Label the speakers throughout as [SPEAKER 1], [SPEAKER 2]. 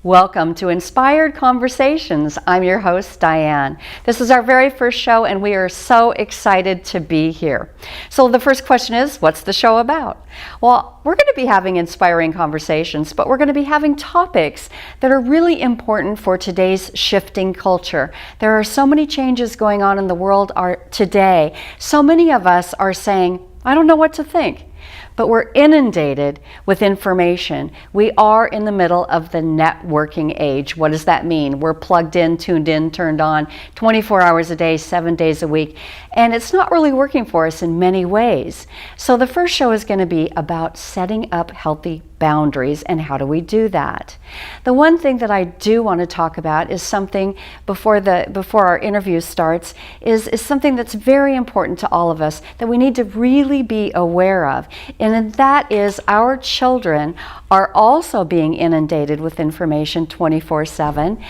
[SPEAKER 1] Welcome to Inspired Conversations. I'm your host, Diane. This is our very first show, and we are so excited to be here. So the first question is, what's the show about? Well, we're going to be having inspiring conversations, but we're going to be having topics that are really important for today's shifting culture. There are so many changes going on in the world today. So many of us are saying, I don't know what to think. But we're inundated with information. We are in the middle of the networking age. What does that mean? We're plugged in, tuned in, turned on 24 hours a day, 7 days a week. And it's not really working for us in many ways. So the first show is going to be about setting up healthy boundaries and how do we do that. The one thing that I do want to talk about is something before our interview starts is something that's very important to all of us that we need to really be aware of. And that is our children are also being inundated with information 24/7.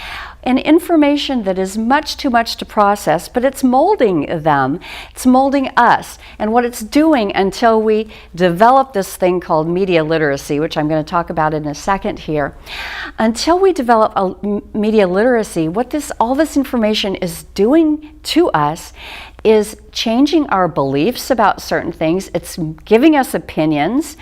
[SPEAKER 1] And information that is much too much to process, but it's molding them. It's molding us. And what it's doing until we develop this thing called media literacy, which I'm going to talk about in a second here. Until we develop a media literacy, what all this information is doing to us is changing our beliefs about certain things. It's giving us opinions.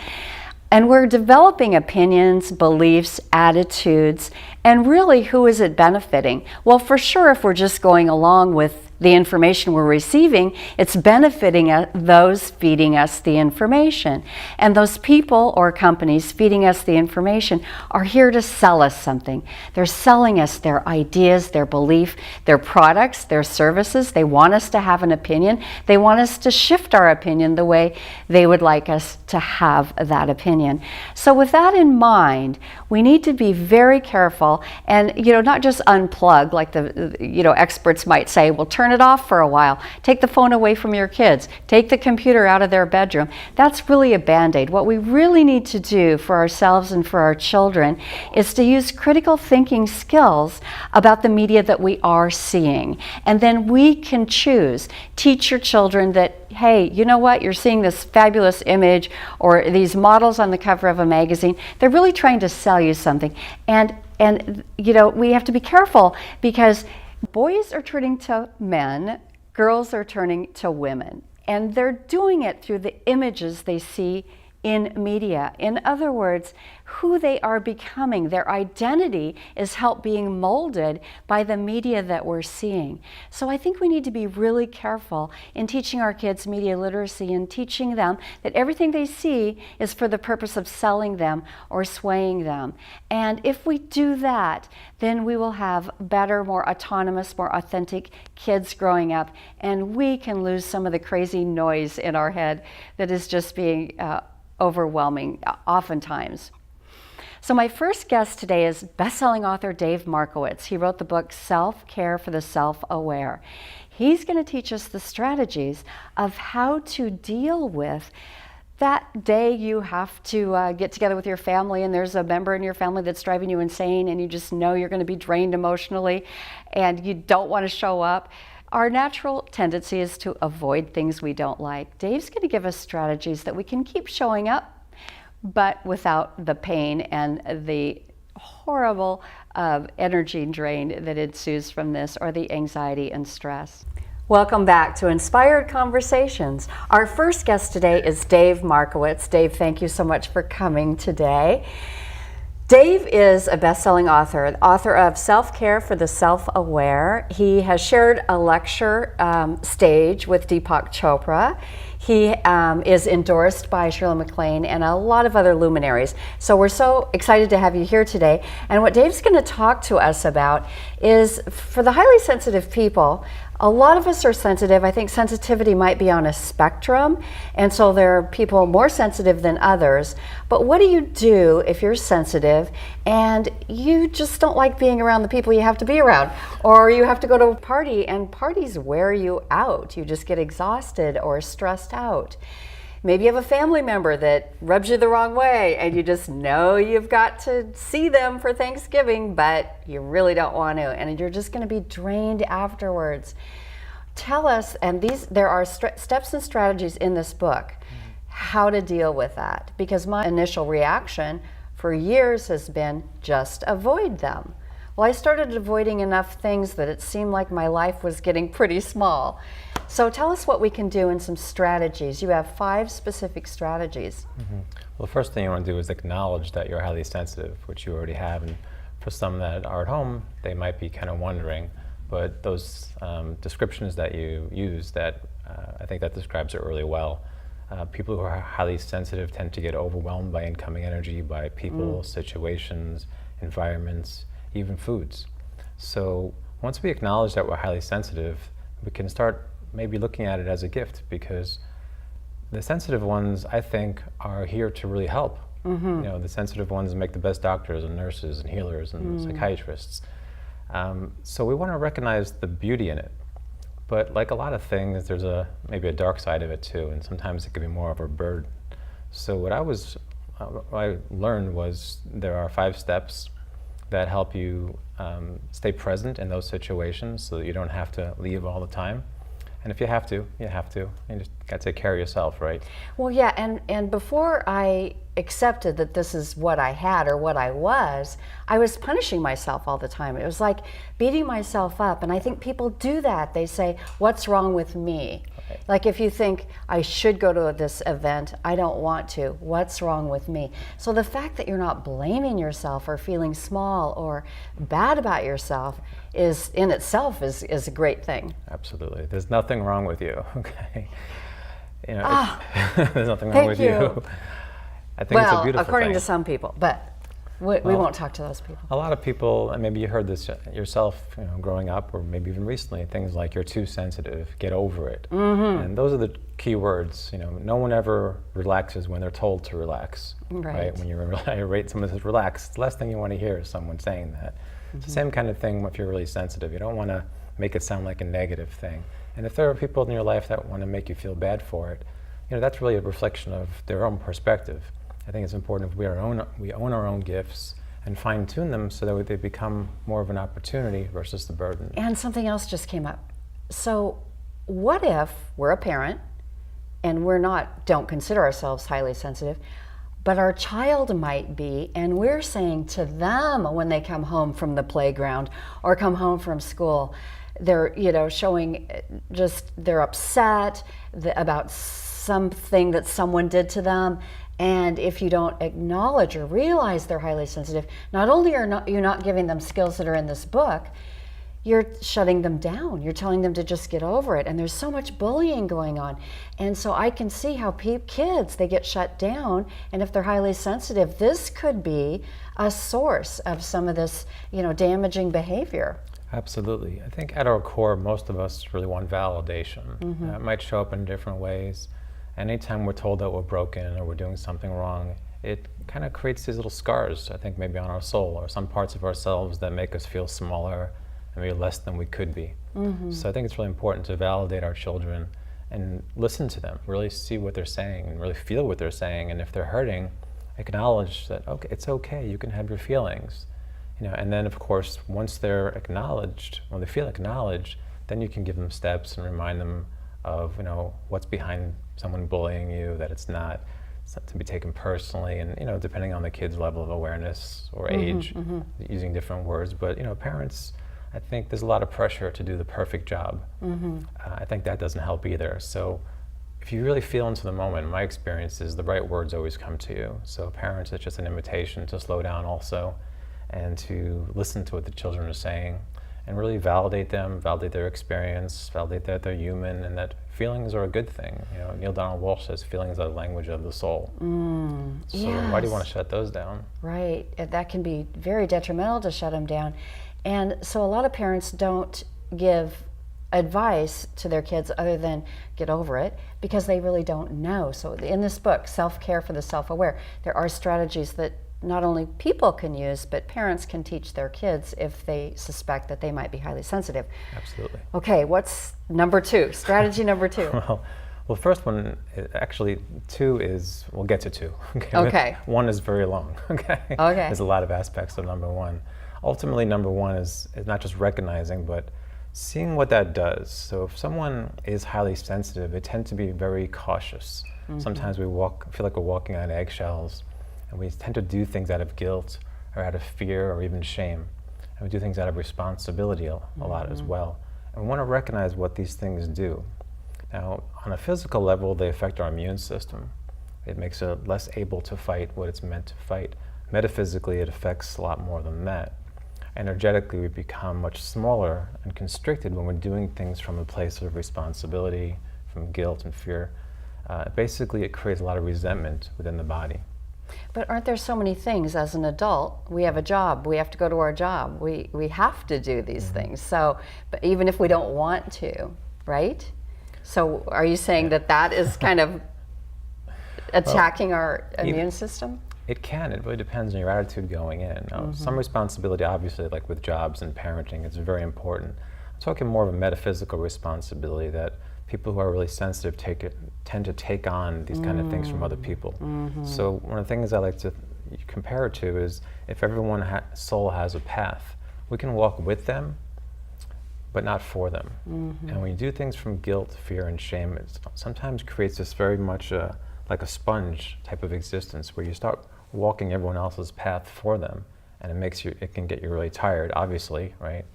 [SPEAKER 1] And we're developing opinions, beliefs, attitudes, and really, who is it benefiting? Well, for sure, if we're just going along with the information we're receiving, it's benefiting those feeding us the information. And those people or companies feeding us the information are here to sell us something. They're selling us their ideas, their belief, their products, their services. They want us to have an opinion. They want us to shift our opinion the way they would like us to have that opinion. So with that in mind, we need to be very careful and, not just unplug like the, experts might say, well, turn it off for a while. Take the phone away from your kids. Take the computer out of their bedroom. That's really a Band-Aid. What we really need to do for ourselves and for our children is to use critical thinking skills about the media that we are seeing. And then we can choose. Teach your children that, hey, you know what? You're seeing this fabulous image or these models on the cover of a magazine. They're really trying to sell you something. And we have to be careful because boys are turning to men, girls are turning to women, and they're doing it through the images they see in media. In other words, who they are becoming, their identity is being molded by the media that we're seeing. So I think we need to be really careful in teaching our kids media literacy and teaching them that everything they see is for the purpose of selling them or swaying them. And if we do that, then we will have better, more autonomous, more authentic kids growing up, and we can lose some of the crazy noise in our head that is just being overwhelming oftentimes. So my first guest today is best-selling author Dave Markowitz. He wrote the book Self-Care for the Self-Aware. He's going to teach us the strategies of how to deal with that day you have to get together with your family and there's a member in your family that's driving you insane and you just know you're going to be drained emotionally and you don't want to show up. Our natural tendency is to avoid things we don't like. Dave's going to give us strategies that we can keep showing up, but without the pain and the horrible energy drain that ensues from this, or the anxiety and stress. Welcome back to Inspired Conversations. Our first guest today is Dave Markowitz. Dave, thank you so much for coming today. Dave is a best-selling author of Self-Care for the Self-Aware. He has shared a lecture stage with Deepak Chopra. He is endorsed by Shirley MacLaine and a lot of other luminaries. So we're so excited to have you here today. And what Dave's going to talk to us about is, for the highly sensitive people, a lot of us are sensitive. I think sensitivity might be on a spectrum, and so there are people more sensitive than others. But what do you do if you're sensitive and you just don't like being around the people you have to be around? Or you have to go to a party and parties wear you out. You just get exhausted or stressed out. Maybe you have a family member that rubs you the wrong way and you just know you've got to see them for Thanksgiving, but you really don't want to, and you're just going to be drained afterwards. Tell us, and there are steps and strategies in this book, how to deal with that. Because my initial reaction for years has been just avoid them. Well, I started avoiding enough things that it seemed like my life was getting pretty small. So tell us what we can do and some strategies. You have 5 specific strategies.
[SPEAKER 2] Well, the first thing you want to do is acknowledge that you're highly sensitive, which you already have. And for some that are at home, they might be kind of wondering. But those descriptions that you use, I think that describes it really well. People who are highly sensitive tend to get overwhelmed by incoming energy, by people, situations, environments, even foods. So once we acknowledge that we're highly sensitive, we can start maybe looking at it as a gift, because the sensitive ones, I think, are here to really help. The sensitive ones make the best doctors and nurses and healers and psychiatrists. So we want to recognize the beauty in it. But like a lot of things, there's maybe a dark side of it too, and sometimes it can be more of a burden. So what I learned was there are 5 steps that help you stay present in those situations so that you don't have to leave all the time. And if you have to, you have to. You just got to take care of yourself, right?
[SPEAKER 1] Well, yeah, and before I accepted that this is what I had or what I was punishing myself all the time. It was like beating myself up, and I think people do that. They say, what's wrong with me?
[SPEAKER 2] Right.
[SPEAKER 1] Like if you think, I should go to this event, I don't want to, what's wrong with me? So the fact that you're not blaming yourself or feeling small or bad about yourself is in itself is a great thing.
[SPEAKER 2] Absolutely. There's nothing wrong with you, okay? There's nothing wrong with you. I think it's a beautiful
[SPEAKER 1] according
[SPEAKER 2] thing.
[SPEAKER 1] to some people, but we won't talk to those people.
[SPEAKER 2] A lot of people, and maybe you heard this yourself, growing up, or maybe even recently, things like "you're too sensitive," "get over it," and those are the key words. No one ever relaxes when they're told to relax.
[SPEAKER 1] Right.
[SPEAKER 2] When you're irate, someone says relax. The last thing you want to hear is someone saying that. It's the same kind of thing if you're really sensitive. You don't want to make it sound like a negative thing. And if there are people in your life that want to make you feel bad for it, that's really a reflection of their own perspective. I think it's important if we own our own gifts and fine-tune them so that they become more of an opportunity versus the burden.
[SPEAKER 1] And something else just came up. So what if we're a parent and don't consider ourselves highly sensitive, but our child might be, and we're saying to them when they come home from the playground or come home from school, they're showing just they're upset about something that someone did to them. And if you don't acknowledge or realize they're highly sensitive, not only are you're not giving them skills that are in this book, you're shutting them down. You're telling them to just get over it. And there's so much bullying going on. And so I can see how kids, they get shut down. And if they're highly sensitive, this could be a source of some of this, damaging behavior.
[SPEAKER 2] Absolutely. I think at our core, most of us really want validation. It might show up in different ways. Anytime we're told that we're broken or we're doing something wrong, it kind of creates these little scars, I think, maybe on our soul or some parts of ourselves that make us feel smaller and maybe less than we could be. So I think it's really important to validate our children and listen to them, really see what they're saying and really feel what they're saying. And if they're hurting, acknowledge that, okay, it's okay, you can have your feelings. And then, of course, once they're acknowledged, when they feel acknowledged, then you can give them steps and remind them of, what's behind someone bullying you, that it's not to be taken personally, and, depending on the kid's level of awareness or age, using different words. But, parents, I think there's a lot of pressure to do the perfect job. I think that doesn't help either. So if you really feel into the moment, my experience is the right words always come to you. So parents, it's just an invitation to slow down also, and to listen to what the children are saying and really validate them, validate their experience, validate that they're human and that feelings are a good thing. Neil Donald Walsh says feelings are the language of the soul. So
[SPEAKER 1] Yes.
[SPEAKER 2] Why do you want to shut those down?
[SPEAKER 1] Right. That can be very detrimental to shut them down. And so a lot of parents don't give advice to their kids other than get over it because they really don't know. So in this book, Self-Care for the Self-Aware, there are strategies that not only people can use, but parents can teach their kids if they suspect that they might be highly sensitive.
[SPEAKER 2] Absolutely.
[SPEAKER 1] Okay, what's number 2? Strategy number 2.
[SPEAKER 2] Well, first one, actually, 2 is, we'll get to 2.
[SPEAKER 1] Okay.
[SPEAKER 2] 1 is very long, okay?
[SPEAKER 1] Okay.
[SPEAKER 2] There's a lot of aspects of number 1. Ultimately, number 1 is not just recognizing, but seeing what that does. So if someone is highly sensitive, they tend to be very cautious. Sometimes we feel like we're walking on eggshells. And we tend to do things out of guilt or out of fear or even shame. And we do things out of responsibility a lot as well. And we want to recognize what these things do. Now, on a physical level, they affect our immune system. It makes it less able to fight what it's meant to fight. Metaphysically, it affects a lot more than that. Energetically, we become much smaller and constricted when we're doing things from a place of responsibility, from guilt and fear. Basically, it creates a lot of resentment within the body.
[SPEAKER 1] But aren't there so many things as an adult? We have a job, we have to go to our job, we have to do these things. So, but even if we don't want to, right? So are you saying that that is kind of attacking our immune system?
[SPEAKER 2] It can. It really depends on your attitude going in. Now, some responsibility, obviously, like with jobs and parenting, is very important. I'm talking more of a metaphysical responsibility that people who are really sensitive tend to take on these kind of things from other people. So one of the things I like to compare it to is if everyone's soul has a path, we can walk with them, but not for them. And when you do things from guilt, fear, and shame, it sometimes creates this very much like a sponge type of existence where you start walking everyone else's path for them, and it can get you really tired, obviously, right?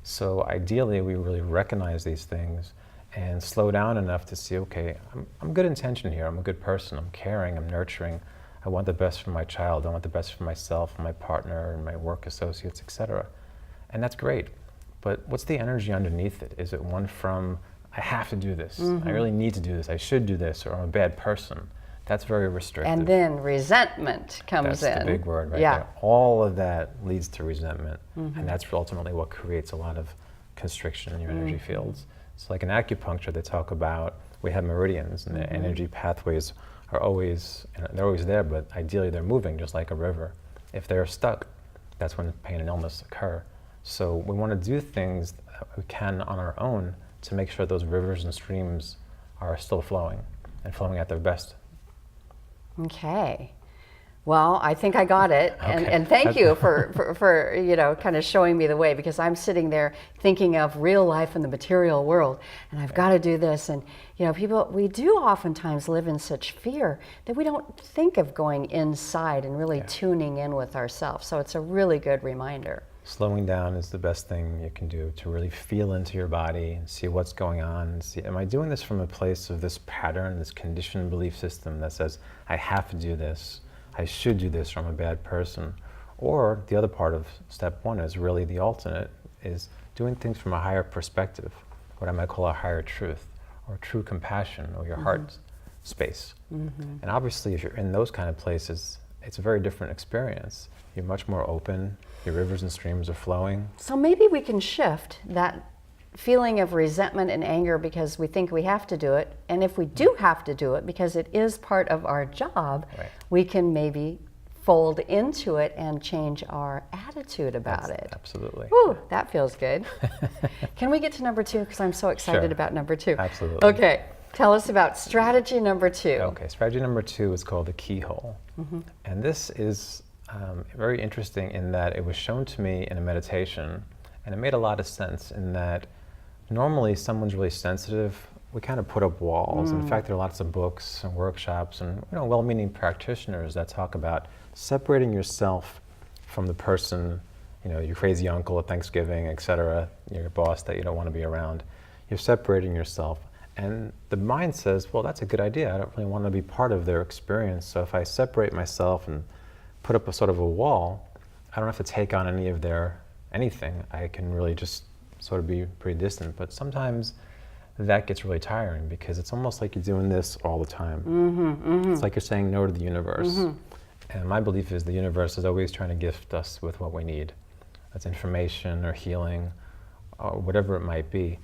[SPEAKER 2] So ideally, we really recognize these things and slow down enough to see, okay, I'm good intention here, I'm a good person, I'm caring, I'm nurturing, I want the best for my child, I want the best for myself, my partner, and my work associates, etc. And that's great, but what's the energy underneath it? Is it one from, I have to do this, I really need to do this, I should do this, or I'm a bad person? That's very restrictive.
[SPEAKER 1] And then resentment comes in.
[SPEAKER 2] That's the big word right there. All of that leads to resentment, and that's ultimately what creates a lot of constriction in your energy fields. So like in acupuncture, they talk about, we have meridians, and the energy pathways are always, they're always there, but ideally they're moving just like a river. If they're stuck, that's when pain and illness occur. So we want to do things that we can on our own to make sure those rivers and streams are still flowing and flowing at their best.
[SPEAKER 1] Okay. Well, I think I got it, and thank you for you know, kind of showing me the way, because I'm sitting there thinking of real life in the material world, and I've got to do this, and you know, we do oftentimes live in such fear that we don't think of going inside and really tuning in with ourselves. So it's a really good reminder.
[SPEAKER 2] Slowing down is the best thing you can do to really feel into your body and see what's going on. And see, am I doing this from a place of this pattern, this conditioned belief system that says, I have to do this, I should do this, or I'm a bad person? Or the other part of step one is really the alternate, is doing things from a higher perspective, what I might call a higher truth, or true compassion, or your heart space. And obviously, if you're in those kind of places, it's a very different experience. You're much more open, your rivers and streams are flowing.
[SPEAKER 1] So maybe we can shift that feeling of resentment and anger because we think we have to do it, and if we do have to do it because it is part of our job, we can maybe fold into it and change our attitude about it.
[SPEAKER 2] Absolutely.
[SPEAKER 1] Woo, that feels good. Can we get to number 2? Because I'm so excited about number 2.
[SPEAKER 2] Absolutely.
[SPEAKER 1] Okay, tell us about strategy number 2.
[SPEAKER 2] Okay, strategy number 2 is called the keyhole. And this is very interesting in that it was shown to me in a meditation, and it made a lot of sense in that normally someone's really sensitive, we kind of put up walls. In fact, there are lots of books and workshops and well-meaning practitioners that talk about separating yourself from the person, your crazy uncle at Thanksgiving, etc., your boss that you don't want to be around. You're separating yourself. And the mind says, well, that's a good idea. I don't really want to be part of their experience. So if I separate myself and put up a sort of a wall, I don't have to take on any of their anything. I can really just sort of be pretty distant. But sometimes that gets really tiring because it's almost like you're doing this all the time. It's like you're saying no to the universe. And my belief is the universe is always trying to gift us with what we need. That's information or healing or whatever it might be.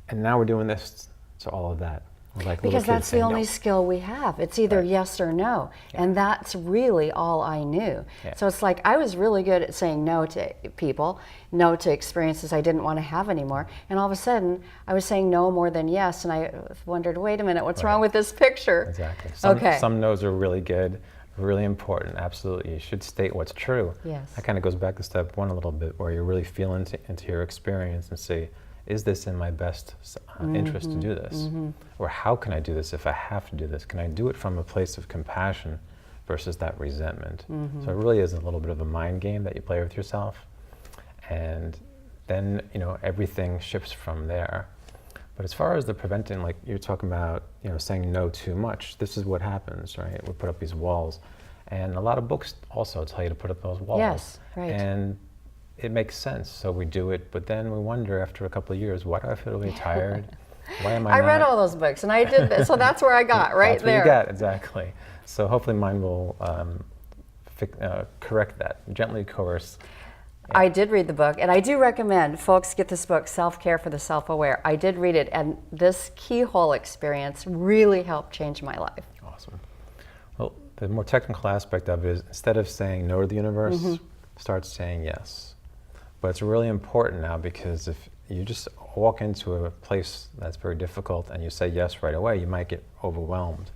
[SPEAKER 2] And now we're doing this to all of that. Like
[SPEAKER 1] because that's the only skill we have. It's either yes or no. And that's really all I knew. So it's like I was really good at saying no to people, no to experiences I didn't want to have anymore. And all of a sudden, I was saying no more than yes. And I wondered, wait a minute, what's wrong with this picture?
[SPEAKER 2] Exactly. Some no's are really good, really important. Absolutely. You should state what's true.
[SPEAKER 1] Yes.
[SPEAKER 2] That kind of goes back to step 1 a little bit, where you really feel into your experience and say, is this in my best interest to do this? Or how can I do this if I have to do this? Can I do it from a place of compassion versus that resentment. So it really is a little bit of a mind game that you play with yourself. And then, everything shifts from there. But as far as the preventing, like you're talking about, saying no too much, this is what happens, right? We put up these walls. And a lot of books also tell you to put up those walls.
[SPEAKER 1] Yes, right.
[SPEAKER 2] And it makes sense, so we do it, but then we wonder after a couple of years, why do I feel really tired? Why am I
[SPEAKER 1] read all those books, and I did this, so that's where I got, right
[SPEAKER 2] that's
[SPEAKER 1] there.
[SPEAKER 2] That's what you got, exactly. So hopefully mine will correct that, gently coerce.
[SPEAKER 1] I did read the book, and I do recommend folks get this book, Self-Care for the Self-Aware. I did read it, and this keyhole experience really helped change my life.
[SPEAKER 2] Awesome. Well, the more technical aspect of it is, instead of saying no to the universe, start saying yes. But it's really important now, because if you just walk into a place that's very difficult and you say yes right away, you might get overwhelmed.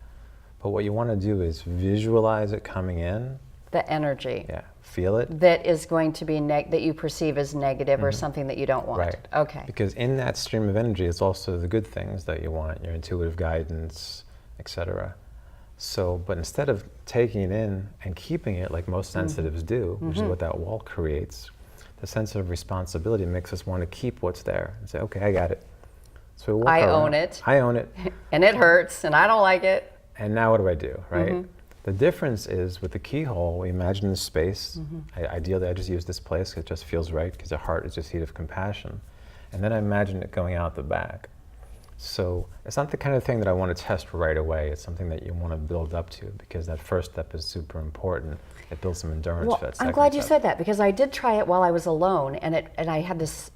[SPEAKER 2] But what you want to do is visualize it coming in.
[SPEAKER 1] The energy.
[SPEAKER 2] Yeah, feel it.
[SPEAKER 1] That is going to be that you perceive as negative or something that you don't want.
[SPEAKER 2] Right.
[SPEAKER 1] Okay.
[SPEAKER 2] Because in that stream of energy is also the good things that you want, your intuitive guidance, etc. So, but instead of taking it in and keeping it like most sensitives do, which is what that wall creates, the sense of responsibility makes us want to keep what's there and say, okay, I got it. So we walk around.
[SPEAKER 1] own it.
[SPEAKER 2] I own it.
[SPEAKER 1] And it hurts, and I don't like it.
[SPEAKER 2] And now what do I do, right? The difference is with the keyhole, we imagine the space. Ideally, I just use this place because it just feels right, because the heart is just seat of compassion. And then I imagine it going out the back. So it's not the kind of thing that I want to test right away. It's something that you want to build up to, because that first step is super important. It builds some endurance for that second
[SPEAKER 1] I'm glad you
[SPEAKER 2] step.
[SPEAKER 1] said that, because I did try it while I was alone, and I had this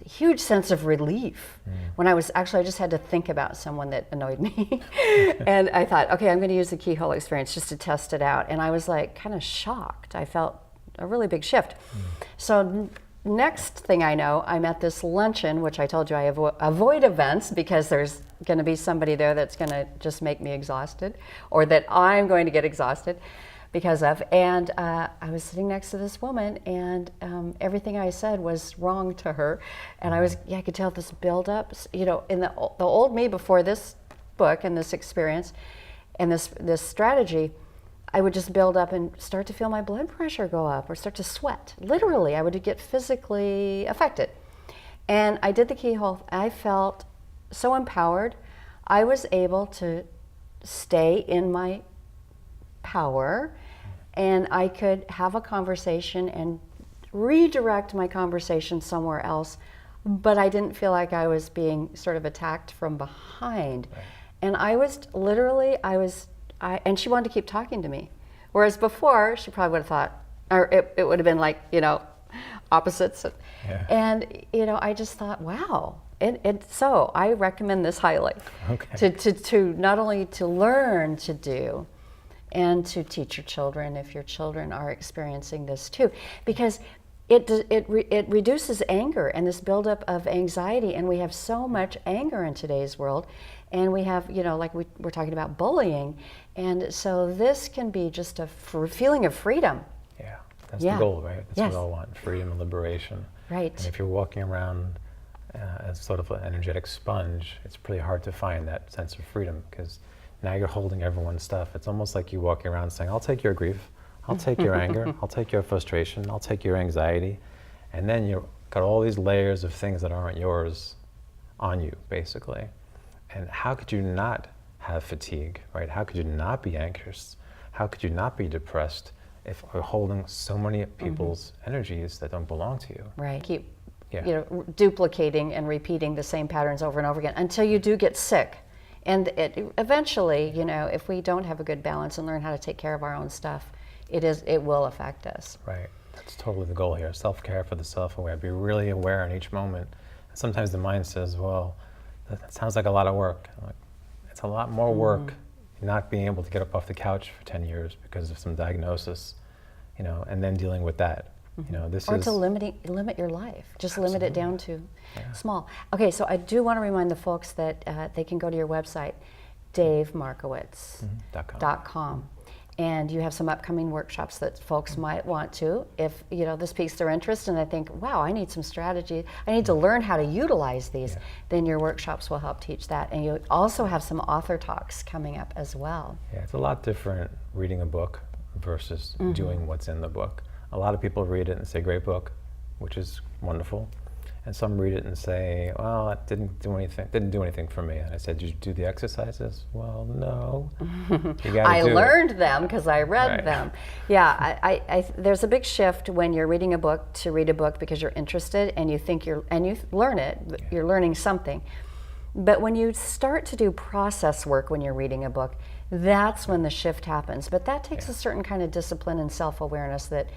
[SPEAKER 1] huge sense of relief when I just had to think about someone that annoyed me. And I thought, okay, I'm going to use the keyhole experience just to test it out. And I was like kind of shocked. I felt a really big shift. So next thing I know, I'm at this luncheon, which I told you I avoid events because there's going to be somebody there that's going to just make me exhausted, or that I'm going to get exhausted because of. And I was sitting next to this woman, and everything I said was wrong to her. And I could tell this buildup, in the old me before this book and this experience and this strategy, I would just build up and start to feel my blood pressure go up or start to sweat. Literally, I would get physically affected. And I did the keyhole. I felt so empowered. I was able to stay in my power, and I could have a conversation and redirect my conversation somewhere else, but I didn't feel like I was being sort of attacked from behind.
[SPEAKER 2] Right.
[SPEAKER 1] And and she wanted to keep talking to me. Whereas before, she probably would have thought, or it would have been like, opposites.
[SPEAKER 2] Yeah.
[SPEAKER 1] And, I just thought, wow. So I recommend this highly.
[SPEAKER 2] Okay.
[SPEAKER 1] To not only to learn to do, and to teach your children if your children are experiencing this too, because it reduces anger and this buildup of anxiety, and we have so much anger in today's world, and we have, like we're talking about bullying, and so this can be just a feeling of freedom.
[SPEAKER 2] Yeah, that's the goal, right? That's
[SPEAKER 1] Yes.
[SPEAKER 2] what we all want, freedom and liberation.
[SPEAKER 1] Right.
[SPEAKER 2] And if you're walking around as sort of an energetic sponge, it's pretty hard to find that sense of freedom, because now you're holding everyone's stuff. It's almost like you walking around saying, I'll take your grief, I'll take your anger, I'll take your frustration, I'll take your anxiety. And then you've got all these layers of things that aren't yours on you, basically. And how could you not have fatigue, right? How could you not be anxious? How could you not be depressed if we're holding so many people's energies that don't belong to you?
[SPEAKER 1] Right. Keep duplicating and repeating the same patterns over and over again until you do get sick. And eventually, if we don't have a good balance and learn how to take care of our own stuff, it will affect us.
[SPEAKER 2] Right. That's totally the goal here. Self-care for the self-aware. Be really aware in each moment. And sometimes the mind says, well, that sounds like a lot of work. I'm like, it's a lot more work not being able to get up off the couch for 10 years because of some diagnosis, and then dealing with that.
[SPEAKER 1] Or to limit your life. Just limit it down to small. Okay, so I do want to remind the folks that they can go to your website, davemarkowitz.com. And you have some upcoming workshops that folks might want to, if this piques their interest and I think, wow, I need some strategy, I need to learn how to utilize these, then your workshops will help teach that. And you also have some author talks coming up as well.
[SPEAKER 2] Yeah, it's a lot different reading a book versus doing what's in the book. A lot of people read it and say, great book, which is wonderful. And some read it and say, well, it didn't do anything for me. And I said, did you do the exercises? Well, no.
[SPEAKER 1] I learned them because I read them. Yeah, I there's a big shift when you're reading a book to read a book because you're interested and you think you learn it, you're learning something. But when you start to do process work when you're reading a book, that's when the shift happens. But that takes a certain kind of discipline and self-awareness that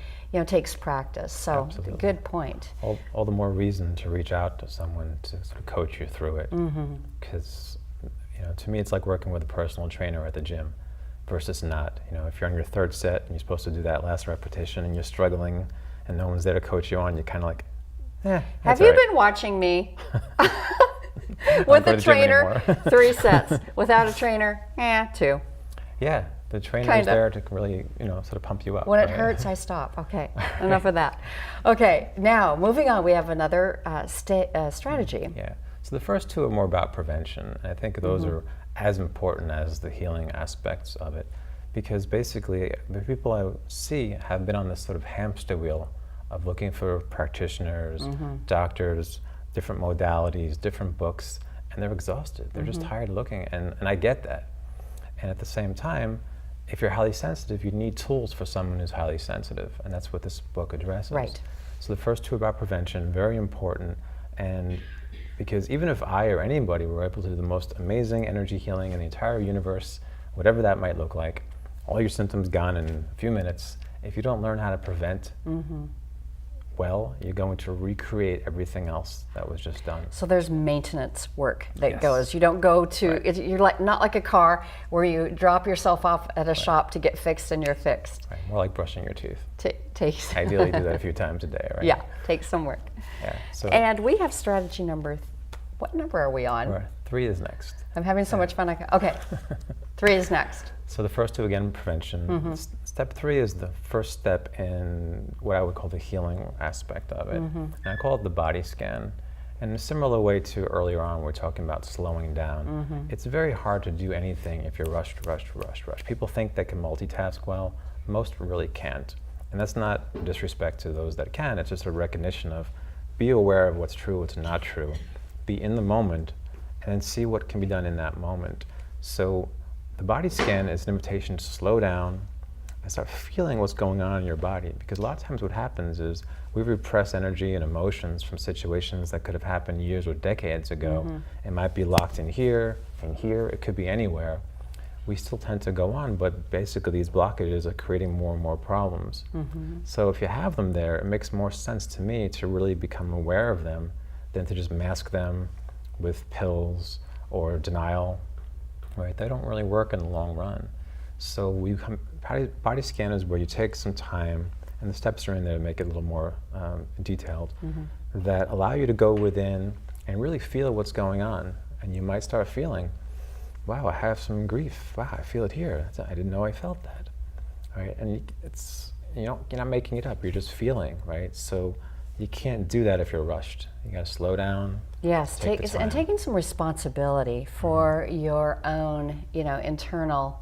[SPEAKER 1] takes practice. So
[SPEAKER 2] Absolutely.
[SPEAKER 1] Good point.
[SPEAKER 2] All the more reason to reach out to someone to sort of coach you through it. Because to me, it's like working with a personal trainer at the gym versus not. If you're on your third set and you're supposed to do that last repetition and you're struggling and no one's there to coach you on, you're kind of like,
[SPEAKER 1] Have you been watching me? With a trainer, 3 sets. Without a trainer, 2.
[SPEAKER 2] Yeah, the trainer is there to really, sort of pump you up.
[SPEAKER 1] When it hurts, I stop. Okay, enough of that. Okay, now moving on, we have another strategy.
[SPEAKER 2] Yeah, so the first 2 are more about prevention. And I think those are as important as the healing aspects of it. Because basically, the people I see have been on this sort of hamster wheel of looking for practitioners, doctors, different modalities, different books, and they're exhausted. They're just tired of looking, and I get that. And at the same time, if you're highly sensitive, you need tools for someone who's highly sensitive, and that's what this book addresses.
[SPEAKER 1] Right.
[SPEAKER 2] So the first 2 about prevention, very important, and because even if I or anybody were able to do the most amazing energy healing in the entire universe, whatever that might look like, all your symptoms gone in a few minutes, if you don't learn how to prevent well, you're going to recreate everything else that was just done.
[SPEAKER 1] So there's maintenance work that goes. You don't go to, you're not like a car where you drop yourself off at a shop to get fixed and you're fixed.
[SPEAKER 2] Right. More like brushing your teeth.
[SPEAKER 1] Takes
[SPEAKER 2] Ideally do that a few times a day, right?
[SPEAKER 1] Yeah, takes some work.
[SPEAKER 2] Yeah. So
[SPEAKER 1] and we have strategy number, what number are we on?
[SPEAKER 2] 3 is next.
[SPEAKER 1] I'm having so much fun. Okay, 3 is next.
[SPEAKER 2] So the first 2, again, prevention. Step 3 is the first step in what I would call the healing aspect of it. And I call it the body scan. And in a similar way to earlier on, we're talking about slowing down. It's very hard to do anything if you're rushed. People think they can multitask well. Most really can't. And that's not disrespect to those that can. It's just a recognition of be aware of what's true, what's not true. Be in the moment, and then see what can be done in that moment. So the body scan is an invitation to slow down and start feeling what's going on in your body. Because a lot of times what happens is we repress energy and emotions from situations that could have happened years or decades ago. It might be locked in here, it could be anywhere. We still tend to go on, but basically these blockages are creating more and more problems. So if you have them there, it makes more sense to me to really become aware of them than to just mask them with pills or denial. Right, they don't really work in the long run. So body scan is where you take some time, and the steps are in there to make it a little more detailed, that allow you to go within and really feel what's going on. And you might start feeling, wow, I have some grief. Wow, I feel it here. I didn't know I felt that. Right, and you're not making it up. You're just feeling, right? So you can't do that if you're rushed. You got to slow down.
[SPEAKER 1] Yes, and taking some responsibility for your own, internal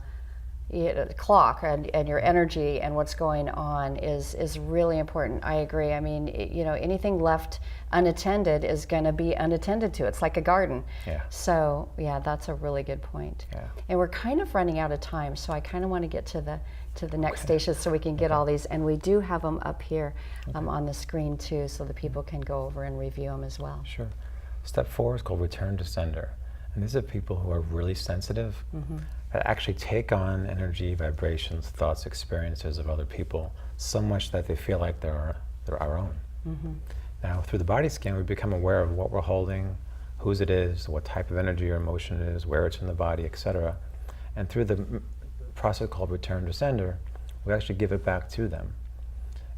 [SPEAKER 1] clock and your energy and what's going on is really important. I agree. I mean, anything left unattended is going to be unattended to. It's like a garden.
[SPEAKER 2] Yeah.
[SPEAKER 1] So that's a really good point.
[SPEAKER 2] Yeah.
[SPEAKER 1] And we're kind of running out of time, so I kind of want to get to the next station so we can get all these, and we do have them up here on the screen too, so the people can go over and review them as well.
[SPEAKER 2] Sure. Step 4 is called return to sender. And these are people who are really sensitive, that actually take on energy, vibrations, thoughts, experiences of other people so much that they feel like they're our own. Now, through the body scan, we become aware of what we're holding, whose it is, what type of energy or emotion it is, where it's in the body, etc. And through the process called return to sender, we actually give it back to them.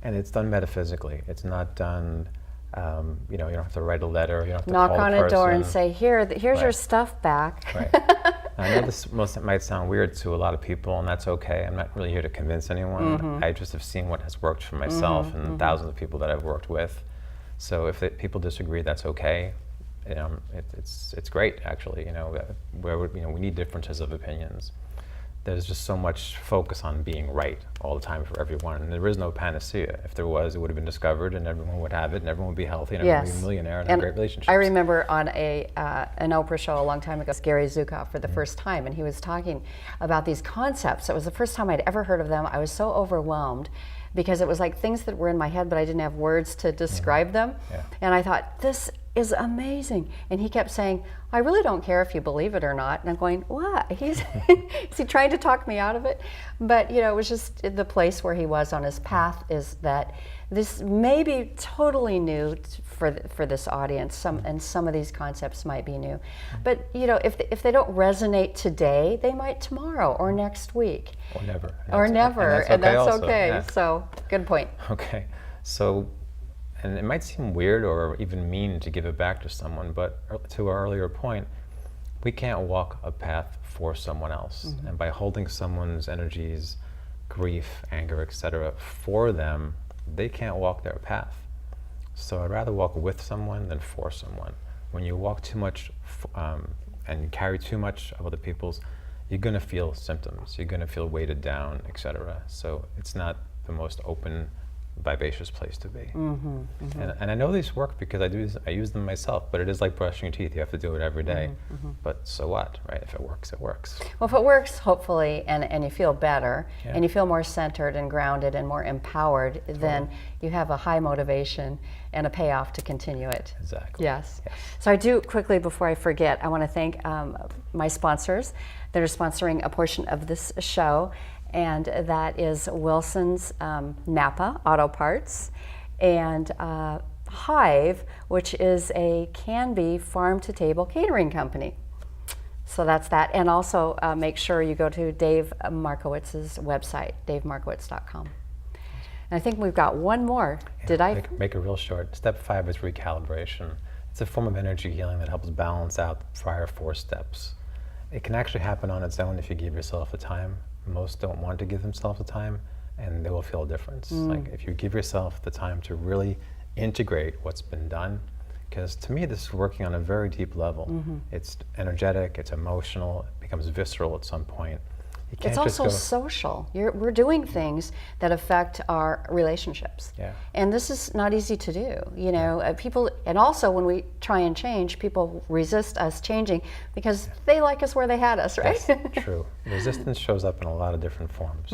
[SPEAKER 2] And it's done metaphysically. It's not done, you don't have to write a letter, you don't have to
[SPEAKER 1] knock
[SPEAKER 2] call
[SPEAKER 1] on
[SPEAKER 2] a
[SPEAKER 1] a door and
[SPEAKER 2] person.
[SPEAKER 1] say, here's your stuff back.
[SPEAKER 2] Right. I know this might sound weird to a lot of people, and that's okay. I'm not really here to convince anyone. I just have seen what has worked for myself and thousands of people that I've worked with. So if people disagree, that's okay. It's great, actually. We need differences of opinions. There's just so much focus on being right all the time for everyone, and there is no panacea. If there was, it would have been discovered, and everyone would have it, and everyone would be healthy, and everyone would be a millionaire and have great relationships.
[SPEAKER 1] I remember on an Oprah show a long time ago, Gary Zukav for the first time, and he was talking about these concepts. It was the first time I'd ever heard of them. I was so overwhelmed because it was like things that were in my head, but I didn't have words to describe them.
[SPEAKER 2] Yeah.
[SPEAKER 1] And I thought, this is amazing. And he kept saying, I really don't care if you believe it or not. And I'm going, what? Is he trying to talk me out of it? But it was just the place where he was on his path, is that this may be totally new for this audience, and some of these concepts might be new. But if they don't resonate today, they might tomorrow or next week.
[SPEAKER 2] Or never.
[SPEAKER 1] Or never, and that's okay.
[SPEAKER 2] Yeah.
[SPEAKER 1] So, good point.
[SPEAKER 2] Okay, so, and it might seem weird or even mean to give it back to someone, but to our earlier point, we can't walk a path for someone else. And by holding someone's energies, grief, anger, etc., for them, they can't walk their path. So I'd rather walk with someone than for someone. When you walk too much and carry too much of other people's, you're going to feel symptoms. You're going to feel weighted down, etc. So it's not the most open, vivacious place to be. And I know these work because I use them myself, but it is like brushing your teeth. You have to do it every day. But so what, right? If it works, it works.
[SPEAKER 1] Well, if it works, hopefully, and you feel better, and you feel more centered and grounded and more empowered, then you have a high motivation and a payoff to continue it.
[SPEAKER 2] Exactly.
[SPEAKER 1] Yes. So I do, quickly before I forget, I want to thank my sponsors that are sponsoring a portion of this show. And that is Wilson's Napa Auto Parts, and Hive, which is a Canby farm-to-table catering company. So that's that. And also make sure you go to Dave Markowitz's website, davemarkowitz.com. And I think we've got one more. Did I?
[SPEAKER 2] Make it real short. Step 5 is recalibration. It's a form of energy healing that helps balance out the prior 4 steps. It can actually happen on its own if you give yourself the time. Most don't want to give themselves the time, and they will feel a difference. Like if you give yourself the time to really integrate what's been done, because to me this is working on a very deep level. It's energetic, it's emotional, it becomes visceral at some point. You can't
[SPEAKER 1] It's also social. We're doing things that affect our relationships. And this is not easy to do. People, and also when we try and change, people resist us changing because they like us where they had us, right?
[SPEAKER 2] That's true. Resistance shows up in a lot of different forms.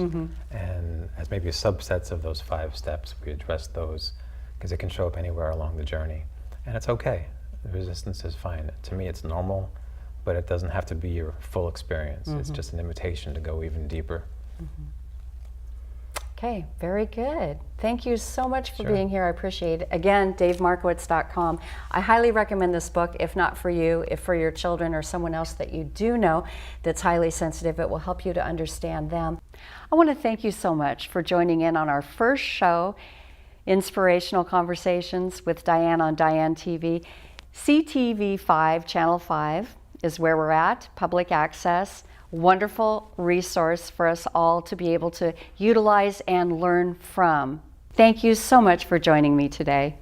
[SPEAKER 2] And as maybe subsets of those 5 steps, we address those because it can show up anywhere along the journey. And it's okay. The resistance is fine. To me, it's normal. But it doesn't have to be your full experience. It's just an invitation to go even deeper.
[SPEAKER 1] Okay, very good. Thank you so much for being here. I appreciate it. Again, davemarkowitz.com. I highly recommend this book, if not for you, if for your children or someone else that you do know that's highly sensitive. It will help you to understand them. I want to thank you so much for joining in on our first show, Inspirational Conversations with Diane on Diane TV. CTV5, Channel 5. Is where we're at, public access, wonderful resource for us all to be able to utilize and learn from. Thank you so much for joining me today.